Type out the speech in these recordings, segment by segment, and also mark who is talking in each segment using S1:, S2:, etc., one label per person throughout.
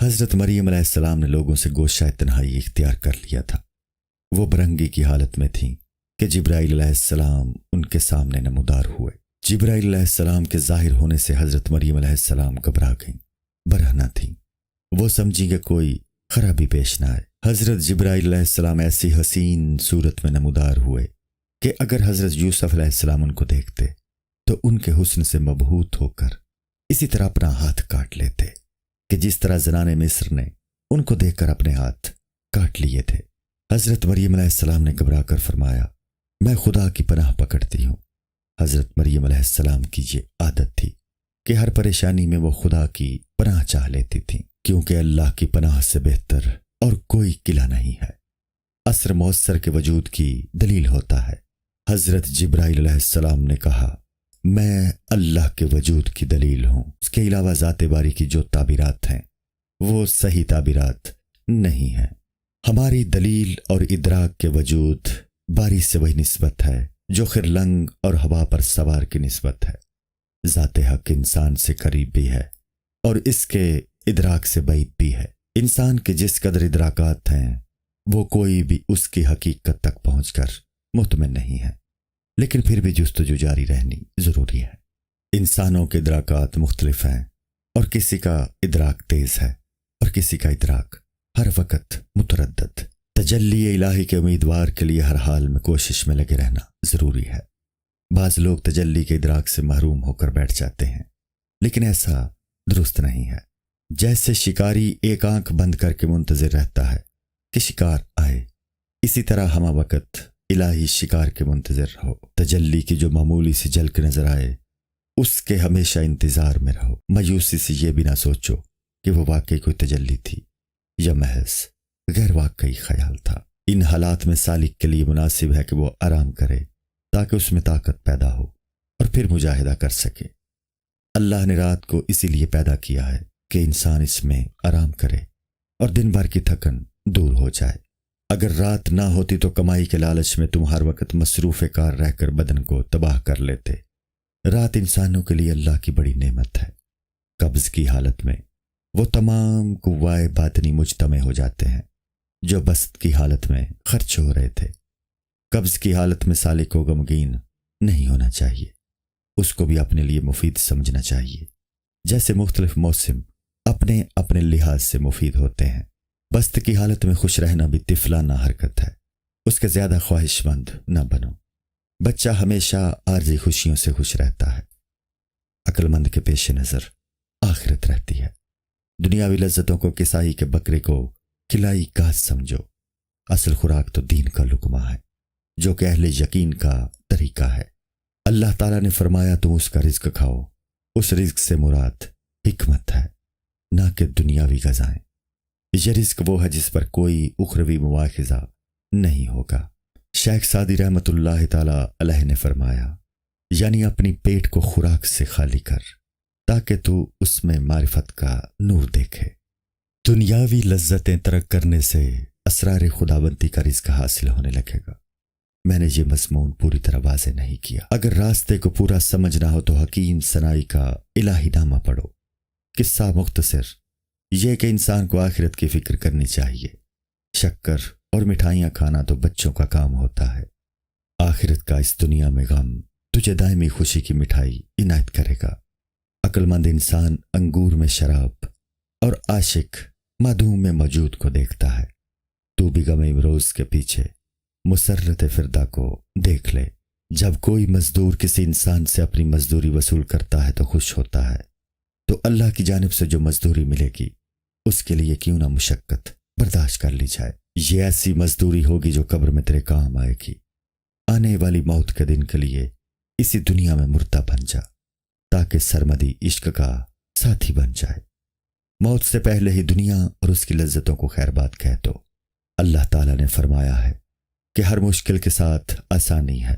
S1: حضرت مریم علیہ السلام نے لوگوں سے گوشہ تنہائی اختیار کر لیا تھا۔ وہ برہنگی کی حالت میں تھیں کہ جبرائیل علیہ السلام ان کے سامنے نمودار ہوئے۔ جبرائیل علیہ السلام کے ظاہر ہونے سے حضرت مریم علیہ السلام گھبرا گئیں، برہنہ تھیں۔ وہ سمجھی کہ کوئی خرابی پیش نہ آئے۔ حضرت جبرائیل علیہ السلام ایسی حسین صورت میں نمودار ہوئے کہ اگر حضرت یوسف علیہ السلام ان کو دیکھتے تو ان کے حسن سے مبہوت ہو کر اسی طرح اپنا ہاتھ کاٹ لیتے کہ جس طرح زنان مصر نے ان کو دیکھ کر اپنے ہاتھ کاٹ لیے تھے۔ حضرت مریم علیہ السلام نے گھبرا کر فرمایا، میں خدا کی پناہ پکڑتی ہوں۔ حضرت مریم علیہ السلام کی یہ عادت تھی کہ ہر پریشانی میں وہ خدا کی پناہ چاہ لیتی تھیں، کیونکہ اللہ کی پناہ سے بہتر اور کوئی قلعہ نہیں ہے۔ عصر مؤثر کے وجود کی دلیل ہوتا ہے۔ حضرت جبرائیل علیہ السلام نے کہا، میں اللہ کے وجود کی دلیل ہوں۔ اس کے علاوہ ذات باری کی جو تعبیرات ہیں وہ صحیح تعبیرات نہیں ہیں۔ ہماری دلیل اور ادراک کے وجود باری سے وہی نسبت ہے جو خرلنگ اور ہوا پر سوار کی نسبت ہے۔ ذات حق انسان سے قریب بھی ہے اور اس کے ادراک سے بعید بھی ہے۔ انسان کے جس قدر ادراکات ہیں وہ کوئی بھی اس کی حقیقت تک پہنچ کر مطمئن نہیں ہے، لیکن پھر بھی جستجو جاری رہنی ضروری ہے۔ انسانوں کے ادراکات مختلف ہیں اور کسی کا ادراک تیز ہے اور کسی کا ادراک ہر وقت متردد۔ تجلی الہی کے امیدوار کے لیے ہر حال میں کوشش میں لگے رہنا ضروری ہے۔ بعض لوگ تجلی کے ادراک سے محروم ہو کر بیٹھ جاتے ہیں، لیکن ایسا درست نہیں ہے۔ جیسے شکاری ایک آنکھ بند کر کے منتظر رہتا ہے کہ شکار آئے، اسی طرح ہمہ وقت الہی شکار کے منتظر رہو۔ تجلی کی جو معمولی سی جھلک نظر آئے اس کے ہمیشہ انتظار میں رہو۔ مایوسی سے یہ بھی نہ سوچو کہ وہ واقعی کوئی تجلی تھی یا محض غیر واقعی خیال تھا۔ ان حالات میں سالک کے لیے مناسب ہے کہ وہ آرام کرے تاکہ اس میں طاقت پیدا ہو اور پھر مجاہدہ کر سکے۔ اللہ نے رات کو اسی لیے پیدا کیا ہے کہ انسان اس میں آرام کرے اور دن بھر کی تھکن دور ہو جائے۔ اگر رات نہ ہوتی تو کمائی کے لالچ میں تم ہر وقت مصروف کار رہ کر بدن کو تباہ کر لیتے۔ رات انسانوں کے لیے اللہ کی بڑی نعمت ہے۔ قبض کی حالت میں وہ تمام قوائے باطنی مجتمع ہو جاتے ہیں جو بسط کی حالت میں خرچ ہو رہے تھے۔ قبض کی حالت میں سالک کو غمگین نہیں ہونا چاہیے، اس کو بھی اپنے لیے مفید سمجھنا چاہیے۔ جیسے مختلف موسم اپنے اپنے لحاظ سے مفید ہوتے ہیں، بست کی حالت میں خوش رہنا بھی طفلانہ حرکت ہے۔ اس کے زیادہ خواہش مند نہ بنو۔ بچہ ہمیشہ عارضی خوشیوں سے خوش رہتا ہے۔ عقل مند کے پیش نظر آخرت رہتی ہے۔ دنیاوی لذتوں کو کسائی کے بکرے کو کھلائی گھاس سمجھو۔ اصل خوراک تو دین کا لقمہ ہے جو کہ اہل یقین کا طریقہ ہے۔ اللہ تعالیٰ نے فرمایا تم اس کا رزق کھاؤ۔ اس رزق سے مراد حکمت ہے، نہ کہ دنیاوی غذائیں۔ یہ رزق وہ ہے جس پر کوئی اخروی مواخذہ نہیں ہوگا۔ شیخ سعدی رحمۃ اللہ تعالی علیہ نے فرمایا، یعنی اپنی پیٹ کو خوراک سے خالی کر تاکہ تو اس میں معرفت کا نور دیکھے۔ دنیاوی لذتیں ترک کرنے سے اسرار خداوندی کا رزق حاصل ہونے لگے گا۔ میں نے یہ مضمون پوری طرح واضح نہیں کیا۔ اگر راستے کو پورا سمجھنا ہو تو حکیم سنائی کا الہی نامہ پڑھو۔ قصہ مختصر یہ کہ انسان کو آخرت کی فکر کرنی چاہیے۔ شکر اور مٹھائیاں کھانا تو بچوں کا کام ہوتا ہے۔ آخرت کا اس دنیا میں غم تجھے دائمی خوشی کی مٹھائی عنایت کرے گا۔ عقل مند انسان انگور میں شراب اور عاشق معدوم میں موجود کو دیکھتا ہے۔ تو بھی غم امروز کے پیچھے مسرت فردا کو دیکھ لے۔ جب کوئی مزدور کسی انسان سے اپنی مزدوری وصول کرتا ہے تو خوش ہوتا ہے، تو اللہ کی جانب سے جو مزدوری ملے گی اس کے لیے کیوں نہ مشقت برداشت کر لی جائے۔ یہ ایسی مزدوری ہوگی جو قبر میں تیرے کام آئے گی۔ آنے والی موت کے دن کے لیے اسی دنیا میں مردہ بن جا تاکہ سرمدی عشق کا ساتھی بن جائے۔ موت سے پہلے ہی دنیا اور اس کی لذتوں کو خیر بات کہہ دو۔ اللہ تعالیٰ نے فرمایا ہے کہ ہر مشکل کے ساتھ آسانی ہے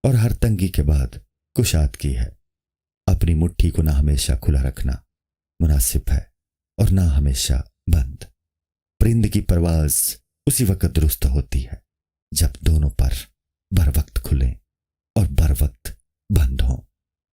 S1: اور ہر تنگی کے بعد کشادگی ہے۔ اپنی مٹھی کو نہ ہمیشہ کھلا رکھنا مناسب ہے اور نہ ہمیشہ بند۔ پرند کی پرواز اسی وقت درست ہوتی ہے جب دونوں پر بر وقت کھلیں اور بر وقت بند ہوں۔